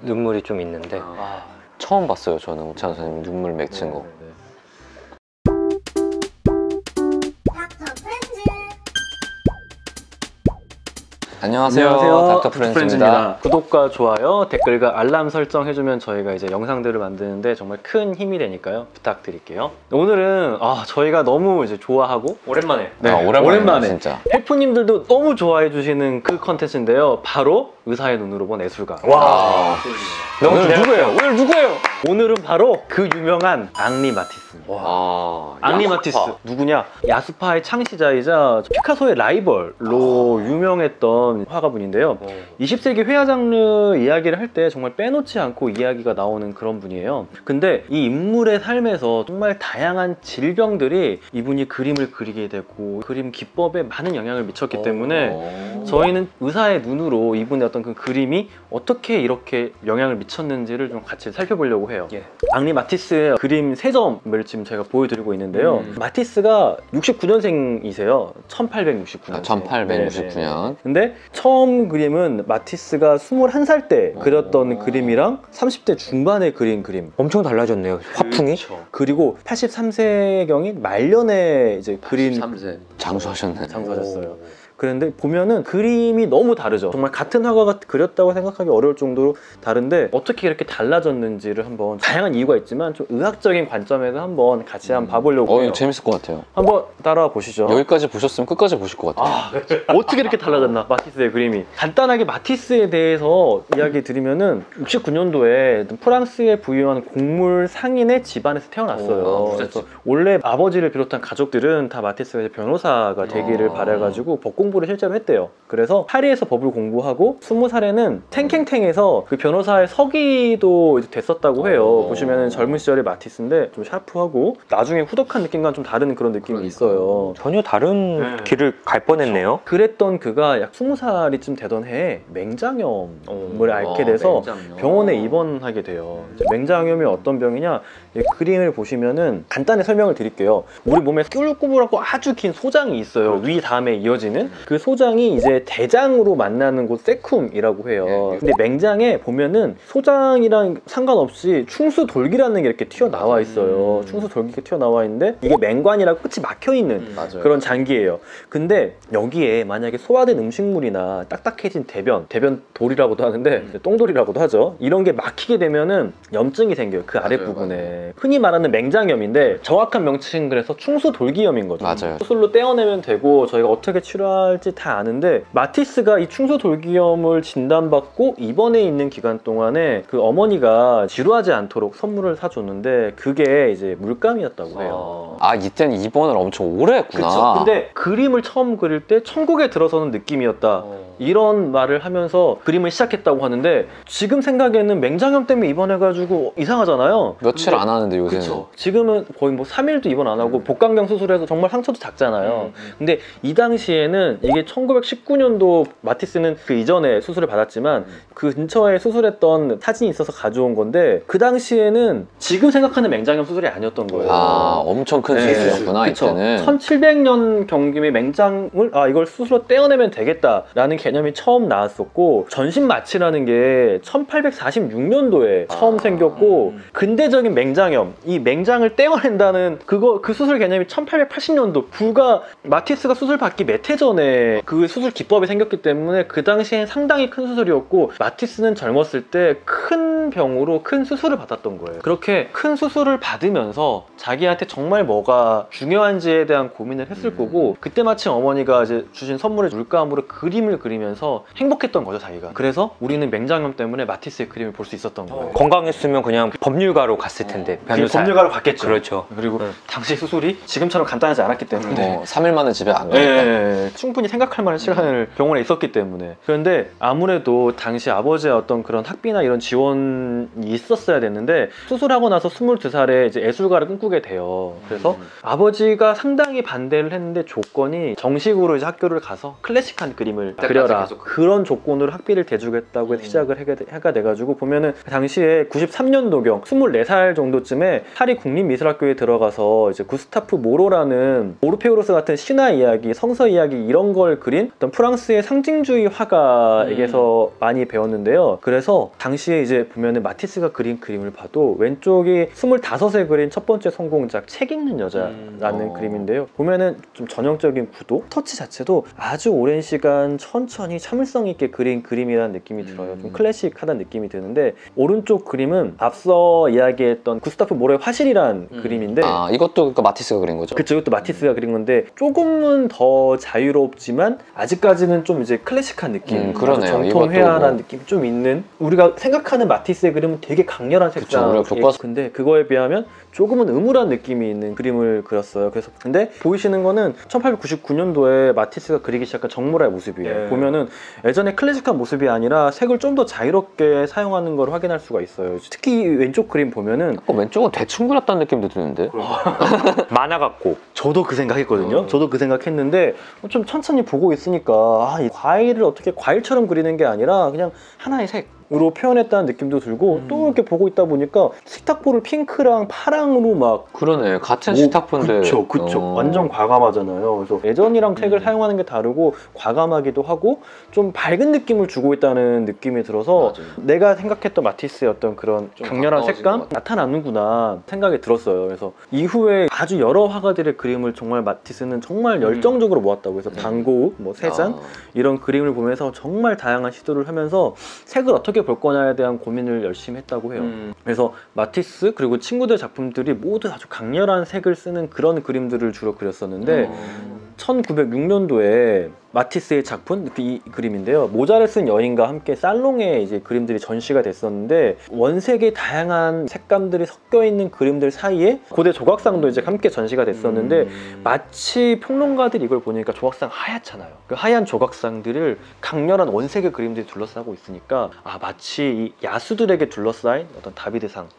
눈물이 좀 있는데 처음 봤어요. 저는 오찬 선생님 눈물 맺힌 거. 안녕하세요. 닥터 프렌즈입니다. 구독과 좋아요, 댓글과 알람 설정 해주면 저희가 이제 영상들을 만드는데 정말 큰 힘이 되니까요. 부탁드릴게요. 오늘은 저희가 너무 이제 좋아하고 오랜만에 오랜만에 진짜 셰프님들도 너무 좋아해 주시는 그 컨텐츠인데요. 바로 의사의 눈으로 본 예술가. 와. 오늘 누구예요? 오늘은 바로 그 유명한 앙리 마티스입니다. 앙리 마티스 누구냐? 야수파의 창시자이자 피카소의 라이벌로 유명했던 화가분인데요. 20세기 회화 장르 이야기를 할 때 정말 빼놓지 않고 이야기가 나오는 그런 분이에요. 근데 이 인물의 삶에서 정말 다양한 질병들이 이분이 그림을 그리게 되고 그림 기법에 많은 영향을 미쳤기 때문에 저희는 의사의 눈으로 이분의 어떤 그 그림이 어떻게 이렇게 영향을 미쳤는지를 좀 같이 살펴보려고 해요. 앙리 마티스의 그림 3점을 지금 제가 보여드리고 있는데요. 마티스가 69년생이세요. 1869년. 1869년. 근데 처음 그림은 마티스가 21살 때 그렸던 그림이랑 30대 중반에 그린 그림. 엄청 달라졌네요. 화풍이. 그리고 83세경인 말년에 이제 그린 83세. 장수하셨네. 그런데 보면은 그림이 너무 다르죠. 정말 같은 화가가 그렸다고 생각하기 어려울 정도로 다른데 어떻게 이렇게 달라졌는지를 한번, 다양한 이유가 있지만 좀 의학적인 관점에서 한번 같이 한번 봐보려고 해요. 재밌을 것 같아요. 한번 따라와 보시죠. 여기까지 보셨으면 끝까지 보실 것 같아요. 어떻게 이렇게 달라졌나, 마티스의 그림이. 간단하게 마티스에 대해서 이야기 드리면은 69년도에 프랑스에 부유한 곡물 상인의 집안에서 태어났어요. 그래서 원래 아버지를 비롯한 가족들은 다 마티스가 변호사가 되기를 바래가지고 법 공부를 실제로 했대요. 그래서 파리에서 법을 공부하고 20살에는 탱탱탱에서 그 변호사의 서기도 이제 됐었다고 해요. 보시면은 젊은 시절의 마티스인데 좀 샤프하고 나중에 후덕한 느낌과는 좀 다른 그런 느낌이 있어요. 전혀 다른 길을 갈 뻔했네요. 그랬던 그가 약 20살이쯤 되던 해에 맹장염을 앓게 돼서 병원에 입원하게 돼요. 이제 맹장염이 어떤 병이냐, 그림을 보시면은 간단히 설명을 드릴게요. 우리 몸에 꾸불꾸불하고 아주 긴 소장이 있어요. 위 다음에 이어지는 그 소장이 이제 대장으로 만나는 곳 세쿰이라고 해요. 근데 맹장에 보면은 소장이랑 상관없이 충수돌기라는 게 이렇게 튀어나와 있어요. 충수돌기가 튀어나와 있는데 이게 맹관이라고 끝이 막혀있는 그런 장기예요. 근데 여기에 만약에 소화된 음식물이나 딱딱해진 대변 돌이라고도 하는데 똥돌이라고도 하죠. 이런 게 막히게 되면은 염증이 생겨요. 그 아랫부분에. 흔히 말하는 맹장염인데 정확한 명칭은 그래서 충수돌기염인 거죠. 수술로 떼어내면 되고 저희가 어떻게 치료할지 다 아는데, 마티스가 이 충수돌기염을 진단받고 입원해 있는 기간 동안에 그 어머니가 지루하지 않도록 선물을 사줬는데 그게 이제 물감이었다고 해요. 이때는 입원을 엄청 오래 했구나. 그쵸. 근데 그림을 처음 그릴 때 천국에 들어서는 느낌이었다. 이런 말을 하면서 그림을 시작했다고 하는데, 지금 생각에는 맹장염 때문에 입원해가지고 이상하잖아요. 며칠 안 하는데 요새는. 그쵸. 지금은 거의 뭐 3일도 입원 안 하고 복강경 수술해서 정말 상처도 작잖아요. 근데 이 당시에는 이게 1919년도 마티스는 그 이전에 수술을 받았지만 그 근처에 수술했던 사진이 있어서 가져온 건데, 그 당시에는 지금 생각하는 맹장염 수술이 아니었던 거예요. 엄청 큰 수술이었구나. 이때는 1700년 경김의 맹장을 이걸 수술로 떼어내면 되겠다라는 개념이 처음 나왔었고, 전신마취라는 게 1846년도에 처음 생겼고, 근대적인 맹장염, 이 맹장을 떼어낸다는 그 수술 개념이 1880년도, 불과 마티스가 수술 받기 몇 해 전에 그 수술 기법이 생겼기 때문에 그 당시엔 상당히 큰 수술이었고, 마티스는 젊었을 때 큰 병으로 큰 수술을 받았던 거예요. 그렇게 큰 수술을 받으면서 자기한테 정말 뭐가 중요한지에 대한 고민을 했을 거고, 그때 마침 어머니가 이제 주신 선물의 물감으로 그림을 그리면서 행복했던 거죠, 자기가. 그래서 우리는 맹장염 때문에 마티스의 그림을 볼 수 있었던 거예요. 건강했으면 그냥 법률가로 갔을 텐데. 법률가로 갔겠죠. 그렇죠. 그리고 당시 수술이 지금처럼 간단하지 않았기 때문에 3일 만에 집에 안 가니까 충분히 생각할 만한 시간을 병원에 있었기 때문에. 그런데 아무래도 당시 아버지의 어떤 그런 학비나 이런 지원 부분이 있었어야 됐는데 수술하고 나서 22살에 이제 예술가를 꿈꾸게 돼요. 그래서 아버지가 상당히 반대를 했는데 조건이 정식으로 이제 학교를 가서 클래식한 그림을 그려라, 그런 조건으로 학비를 대주겠다고 해서 시작을 하게 돼가지고 보면은 그 당시에 93년도경 24살 정도쯤에 파리 국립미술학교에 들어가서 이제 구스타프 모로라는 오르페우로스 같은 신화 이야기, 성서 이야기 이런 걸 그린 어떤 프랑스의 상징주의 화가에게서 많이 배웠는데요. 그래서 당시에 이제 보면은 마티스가 그린 그림을 봐도 왼쪽이 25세 그린 첫 번째 성공작 책 읽는 여자라는 그림인데요. 보면은 좀 전형적인 구도, 터치 자체도 아주 오랜 시간 천천히 참을성 있게 그린 그림이라는 느낌이 들어요. 좀 클래식하다는 느낌이 드는데 오른쪽 그림은 앞서 이야기했던 구스타프 모로의 화실이란 그림인데 아, 이것도 그러니까 마티스가 그린 거죠? 그쵸, 이것도 마티스가 그린 건데 조금은 더 자유롭지만 아직까지는 좀 이제 클래식한 느낌, 그러네요. 정통 회화라는 느낌이 좀 있는, 우리가 생각하는 마티스의 그림은 되게 강렬한 색상, 근데 그거에 비하면 조금은 음울한 느낌이 있는 그림을 그렸어요. 그래서 근데 보이시는 거는 1899년도에 마티스가 그리기 시작한 정모라의 모습이에요. 보면은 예전에 클래식한 모습이 아니라 색을 좀 더 자유롭게 사용하는 걸 확인할 수가 있어요. 특히 왼쪽 그림 보면은 왼쪽은 대충 그렸다는 느낌도 드는데? 만화 같고. 저도 그 생각했거든요. 저도 그 생각했는데 좀 천천히 보고 있으니까 아, 이 과일을 어떻게 과일처럼 그리는 게 아니라 그냥 하나의 색으로 표현했다는 느낌도 들고 또 이렇게 보고 있다 보니까 식탁보를 핑크랑 파랑으로 막 그러네, 같은 식탁보인데. 그쵸. 완전 과감하잖아요. 그래서 예전이랑 색을 사용하는 게 다르고 과감하기도 하고 좀 밝은 느낌을 주고 있다는 느낌이 들어서 내가 생각했던 마티스의 어떤 그런 강렬한 색감 나타나는구나 생각이 들었어요. 그래서 이후에 아주 여러 화가들의 그림을 정말 마티스는 정말 열정적으로 모았다고 해서 방고흐, 뭐 세잔 이런 그림을 보면서 정말 다양한 시도를 하면서 색을 어떻게 볼 거냐에 대한 고민을 열심히 했다고 해요. 그래서 마티스 그리고 친구들 작품들이 모두 아주 강렬한 색을 쓰는 그런 그림들을 주로 그렸었는데 1906년도에 마티스의 작품, 이 그림인데요. 모자를 쓴 여인과 함께 살롱에 이제 그림들이 전시가 됐었는데 원색의 다양한 색감들이 섞여 있는 그림들 사이에 고대 조각상도 이제 함께 전시가 됐었는데 마치 평론가들이 이걸 보니까 조각상 하얗잖아요. 그 하얀 조각상들을 강렬한 원색의 그림들이 둘러싸고 있으니까 아, 마치 이 야수들에게 둘러싸인 어떤 다비드상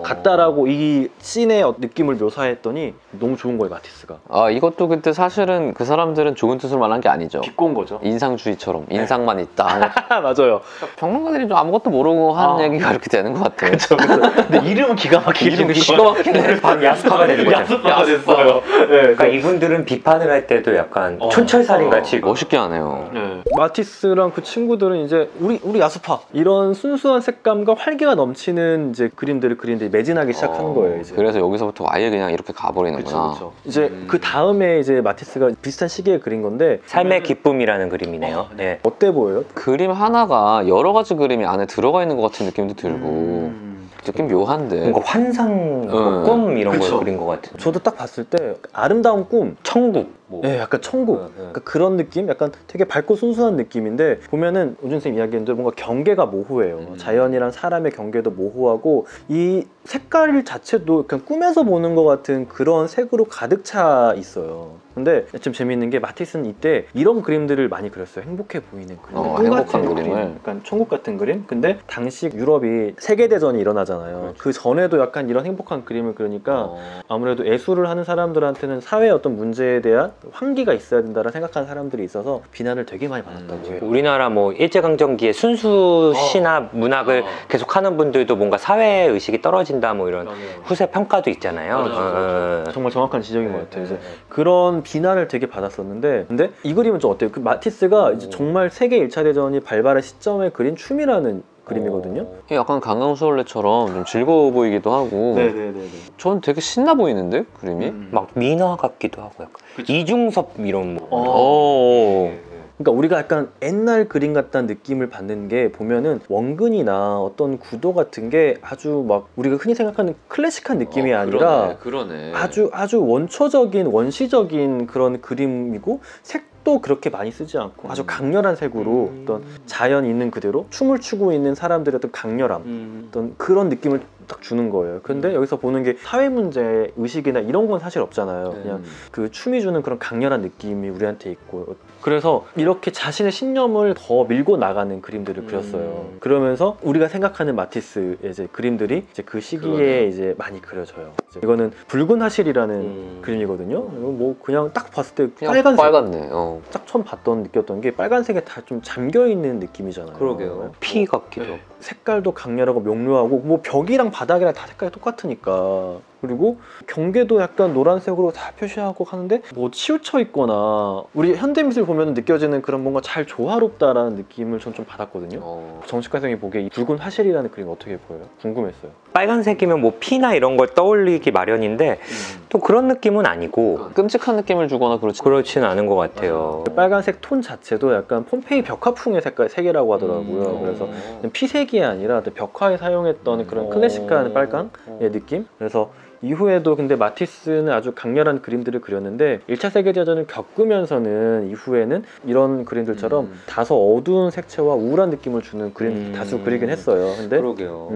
같다라고 이 씬의 느낌을 묘사했더니 너무 좋은 거예요, 마티스가. 아, 이것도 그때 사실은 그 사람들은 좋은 뜻으로 말한 게 아니죠. 비꼰 거죠. 인상주의처럼 인상만 있다. 맞아요. 평론가들이 좀 아무것도 모르고 하는 얘기가 이렇게 되는 것 같아요. 그쵸. 근데 이름은 기가 막히게 이름이 기가 막히네. 야수파가 되는 거죠. 야수파가 됐어요. 네, 그러니까 이분들은 비판을 할 때도 약간 촌철살인 같이 멋있게 하네요. 마티스랑 그 친구들은 이제 우리 야수파 이런 순수한 색감과 활기가 넘치는 이제 그림들을 그리는데 매진하기 시작하는 거예요. 이제. 그래서 여기서부터 아예 그냥 이렇게 가버리는구나. 그쵸. 이제 그 다음에 이제 마티스가 비슷한 시기에 그린 건데 삶의 기쁨이라는 그림이네요. 네. 어때 보여요? 그림 하나가 여러 가지 그림이 안에 들어가 있는 것 같은 느낌도 들고 느낌 묘한데 뭔가 환상, 꿈 이런 걸 그린 것 같은. 저도 딱 봤을 때 아름다운 꿈, 천국. 네, 약간 천국. 그러니까 그런 느낌? 약간 되게 밝고 순수한 느낌인데 보면은 오준 쌤 이야기했는데 뭔가 경계가 모호해요. 자연이랑 사람의 경계도 모호하고 이 색깔 자체도 그냥 꿈에서 보는 것 같은 그런 색으로 가득 차 있어요. 근데 좀 재미있는 게 마티스는 이때 이런 그림들을 많이 그렸어요. 행복해 보이는 그림. 행복한 그림을. 약간 천국 같은 그림? 근데 당시 유럽이 세계대전이 일어나잖아요. 그 전에도 약간 이런 행복한 그림을 그리니까 아무래도 예술을 하는 사람들한테는 사회의 어떤 문제에 대한 환기가 있어야 된다고 생각하는 사람들이 있어서 비난을 되게 많이 받았다고 해요. 우리나라 뭐 일제강점기에 순수 시나 문학을 계속 하는 분들도 뭔가 사회의식이 떨어진다 뭐 이런 후세 평가도 있잖아요. 정말 정확한 지적인 것 같아요. 이제 그런 비난을 되게 받았었는데 근데 이 그림은 좀 어때요? 그 마티스가 이제 정말 세계 1차 대전이 발발의 시점에 그린 춤이라는 그림이거든요. 약간 강강수월래처럼 좀 즐거워 보이기도 하고. 네네네. 전 되게 신나 보이는데 그림이? 막 민화 같기도 하고 약간 이중섭 이런 뭐. 그러니까 우리가 약간 옛날 그림 같다는 느낌을 받는 게 보면은 원근이나 어떤 구도 같은 게 아주 막 우리가 흔히 생각하는 클래식한 느낌이 아니라 그러네. 아주 원초적인 원시적인 그런 그림이고 색도 그렇게 많이 쓰지 않고 아주 강렬한 색으로 어떤 자연 있는 그대로 춤을 추고 있는 사람들의 어떤 강렬함 어떤 그런 느낌을 딱 주는 거예요. 근데 여기서 보는 게 사회 문제 의식이나 이런 건 사실 없잖아요. 그냥 그 춤이 주는 그런 강렬한 느낌이 우리한테 있고, 그래서 이렇게 자신의 신념을 더 밀고 나가는 그림들을 그렸어요. 그러면서 우리가 생각하는 마티스의 이제 그림들이 이제 그 시기에 이제 많이 그려져요. 이제 이거는 붉은 하실이라는 그림이거든요. 이거 뭐 그냥 딱 봤을 때 빨간색, 빨갛네. 딱 처음 느꼈던 게 빨간색에 다 좀 잠겨 있는 느낌이잖아요. 그러게요. 피 같기도 하고. 색깔도 강렬하고 명료하고, 뭐 벽이랑 바닥이랑 다 색깔이 똑같으니까. 그리고 경계도 약간 노란색으로 다 표시하고 하는데 뭐 치우쳐 있거나, 우리 현대미술 보면 느껴지는 그런 뭔가 잘 조화롭다라는 느낌을 전 좀 받았거든요. 정식화생이 보기에 이 붉은 화실이라는 그림 어떻게 보여요? 궁금했어요. 빨간색이면 뭐 피나 이런 걸 떠올리기 마련인데 또 그런 느낌은 아니고 끔찍한 느낌을 주거나 그렇지는 않은 것 같아요. 그 빨간색 톤 자체도 약간 폼페이 벽화풍의 색이라고 하더라고요. 그래서 피색이 아니라 벽화에 사용했던 그런 클래식한 빨강의 느낌? 그래서 이후에도 근데 마티스는 아주 강렬한 그림들을 그렸는데 1차 세계대전을 겪으면서는 이후에는 이런 그림들처럼 다소 어두운 색채와 우울한 느낌을 주는 그림 다수 그리긴 했어요. 근데 그러게요.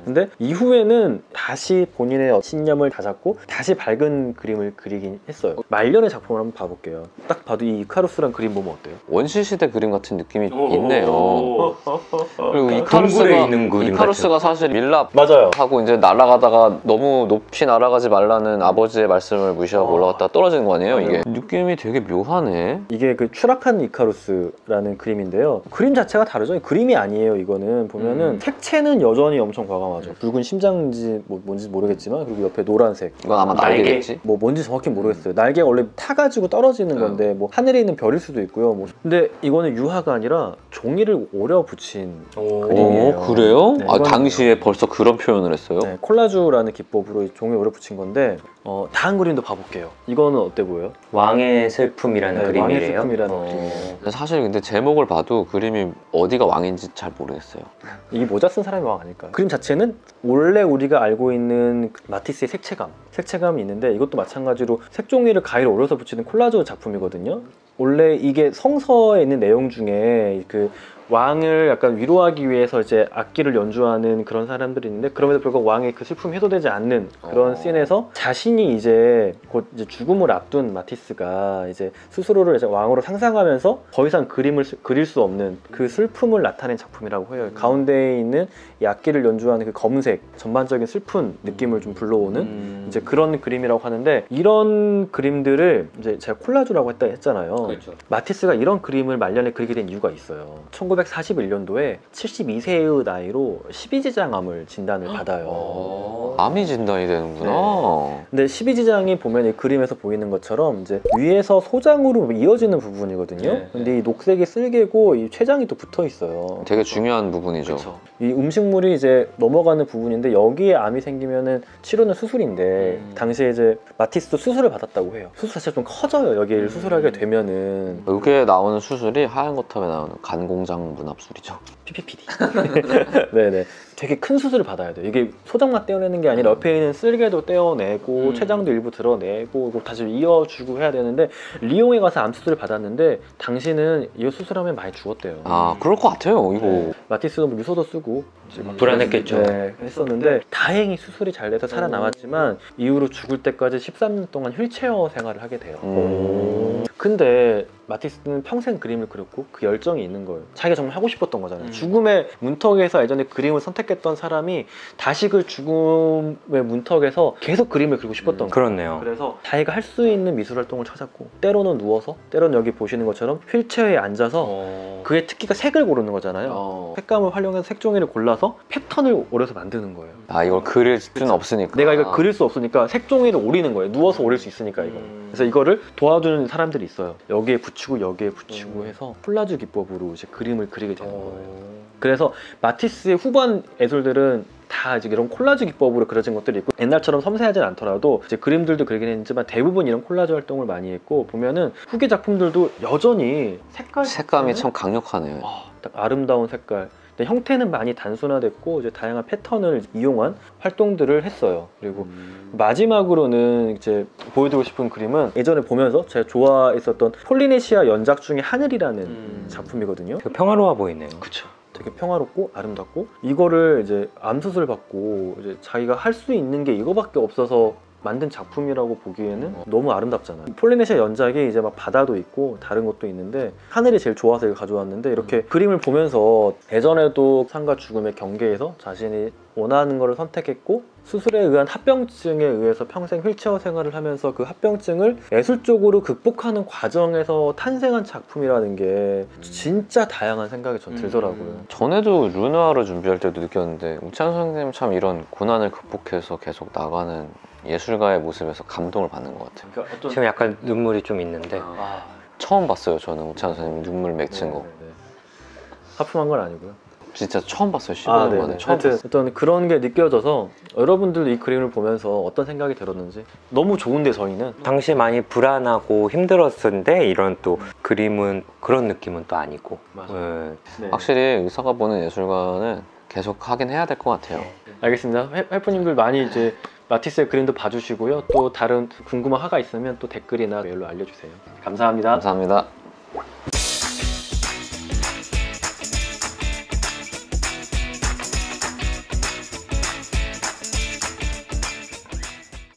근데 이후에는 다시 본인의 신념을 다잡고 다시 밝은 그림을 그리긴 했어요. 말년의 작품을 한번 봐볼게요. 딱 봐도 이 이카루스란 그림 보면 어때요? 원시 시대 그림 같은 느낌이 있네요. 그리고 동굴에 있는 그림 이카루스가 사실 밀랍 맞아요. 하고 이제 날아가다가 너무 높이 날아가지 말라는 아버지의 말씀을 무시하고 올라갔다 떨어지는 거 아니에요? 이게 느낌이 되게 묘하네. 이게 그 추락한 이카루스라는 그림인데요. 그림 자체가 다르죠. 그림이 아니에요. 이거는 보면은 색채는 여전히 엄청 과감하죠. 붉은 심장인지 뭐 뭔지 모르겠지만, 그리고 옆에 노란색. 이건 아마 날개겠지? 뭐 뭔지 정확히 모르겠어요. 날개가 원래 타가지고 떨어지는 건데 뭐 하늘에 있는 별일 수도 있고요. 뭐. 근데 이거는 유화가 아니라 종이를 오려 붙인 그림이에요. 그래요? 네, 아, 이거는- 당시에 벌써 그런 표현을 했어요? 네, 콜라주라는 기법으로 종이에 오려 붙인 건데, 다음 그림도 봐볼게요. 이거는 어때 보여요? 왕의 슬픔이라는 네, 그림이래요. 왕의 슬픔이라는 그림이에요. 사실 근데 제목을 봐도 그림이 어디가 왕인지 잘 모르겠어요. 이 모자 쓴 사람이 왕 아닐까요? 그림 자체는 원래 우리가 알고 있는 마티스의 색채감이 있는데, 이것도 마찬가지로 색종이를 가위로 오려서 붙이는 콜라주 작품이거든요. 원래 이게 성서에 있는 내용 중에 그 왕을 약간 위로하기 위해서 이제 악기를 연주하는 그런 사람들이 있는데, 그럼에도 불구하고 왕의 그 슬픔이 해소되지 않는 그런 씬에서 자신이 이제 곧 이제 죽음을 앞둔 마티스가 이제 스스로를 이제 왕으로 상상하면서 더 이상 그림을 그릴 수 없는 그 슬픔을 나타낸 작품이라고 해요. 가운데에 있는 이 악기를 연주하는 그 검은색, 전반적인 슬픈 느낌을 좀 불러오는 이제 그런 그림이라고 하는데, 이런 그림들을 이제 제가 콜라주라고 했잖아요. 그렇죠. 마티스가 이런 그림을 말년에 그리게 된 이유가 있어요. 1941년도에 72세의 나이로 12지장암을 진단을 받아요. 암이 진단이 되는구나. 근데 12지장이 보면 이 그림에서 보이는 것처럼 이제 위에서 소장으로 이어지는 부분이거든요. 네. 근데 이 녹색이 쓸개고 이 췌장이 또 붙어 있어요. 되게 중요한 부분이죠. 그쵸. 이 음식물이 이제 넘어가는 부분인데, 여기에 암이 생기면은 치료는 수술인데 당시에 이제 마티스도 수술을 받았다고 해요. 수술 자체가 좀 커져요. 여기를 수술하게 되면은. 여기에 나오는 수술이 하얀 거탑에 나오는 간공장 문합술이죠. PPPD. 네네. 되게 큰 수술을 받아야 돼요. 이게 소장만 떼어내는 게 아니라 옆에 있는 쓸개도 떼어내고 췌장도 일부 드러내고 이거 다시 이어주고 해야 되는데, 리옹에 가서 암 수술을 받았는데 당신은 이 수술하면 많이 죽었대요. 아, 그럴 것 같아요. 이거. 네. 마티스도 뭐 유서도 쓰고 이제 막 불안했겠죠. 네, 했었는데 다행히 수술이 잘 돼서 살아남았지만 이후로 죽을 때까지 13년 동안 휠체어 생활을 하게 돼요. 근데 마티스는 평생 그림을 그렸고 그 열정이 있는 거예요. 자기가 정말 하고 싶었던 거잖아요. 죽음의 문턱에서 예전에 그림을 선택했던 사람이 다시 그 죽음의 문턱에서 계속 그림을 그리고 싶었던 거예요. 그렇네요. 그래서 자기가 할 수 있는 미술 활동을 찾았고, 때로는 누워서, 때로는 여기 보시는 것처럼 휠체어에 앉아서 그의 특기가 색을 고르는 거잖아요. 색감을 활용해서 색종이를 골라서 패턴을 오려서 만드는 거예요. 아, 이걸 그릴 수는 없으니까. 내가 이걸 그릴 수 없으니까 색종이를 오리는 거예요. 누워서 오릴 수 있으니까 이거. 그래서 이거를 도와주는 사람들이 있어요. 여기에 붙이고 여기에 붙이고 해서 콜라주 기법으로 이제 그림을 그리게 되는 거예요. 그래서 마티스의 후반 예술들은 다 이제 이런 콜라주 기법으로 그려진 것들이 있고, 옛날처럼 섬세하진 않더라도 이제 그림들도 그리긴 했지만 대부분 이런 콜라주 활동을 많이 했고, 보면은 후기 작품들도 여전히 색감이 참 강력하네요. 딱 아름다운 색깔. 근데 형태는 많이 단순화됐고 이제 다양한 패턴을 이용한 활동들을 했어요. 그리고 마지막으로는 이제 보여드리고 싶은 그림은 예전에 보면서 제가 좋아했었던 폴리네시아 연작 중에 하늘이라는 작품이거든요. 되게 평화로워 보이네요. 그쵸. 되게 평화롭고 아름답고 이거를 이제 암 수술 받고 이제 자기가 할 수 있는 게 이거밖에 없어서 만든 작품이라고 보기에는 너무 아름답잖아요. 폴리네시아 연작이 이제 막 바다도 있고 다른 것도 있는데 하늘이 제일 좋아서 이걸 가져왔는데 이렇게 그림을 보면서 예전에도 삶과 죽음의 경계에서 자신이 원하는 거를 선택했고 수술에 의한 합병증에 의해서 평생 휠체어 생활을 하면서 그 합병증을 예술적으로 극복하는 과정에서 탄생한 작품이라는 게 진짜 다양한 생각이 전 들더라고요. 전에도 르누아르 준비할 때도 느꼈는데 우찬 선생님 참 이런 고난을 극복해서 계속 나가는 예술가의 모습에서 감동을 받는 것 같아요. 그러니까 어떤... 지금 약간 눈물이 좀 있는데 처음 봤어요. 저는 우찬 선생님 눈물 맺힌 거. 하품한 건 아니고요. 진짜 처음 봤어요. 15년 만에 처음 하여튼 봤어요. 어떤 그런 게 느껴져서 여러분들도 이 그림을 보면서 어떤 생각이 들었는지 너무 좋은데 저희는 당시 많이 불안하고 힘들었는데 이런 또 그림은 그런 느낌은 또 아니고 맞아요. 네. 확실히 의사가 보는 예술가는 계속 하긴 해야 될 것 같아요. 알겠습니다. 헬프님들 많이 이제 마티스의 그림도 봐주시고요. 또 다른 궁금한 화가 있으면 또 댓글이나 메일로 알려주세요. 감사합니다. 감사합니다.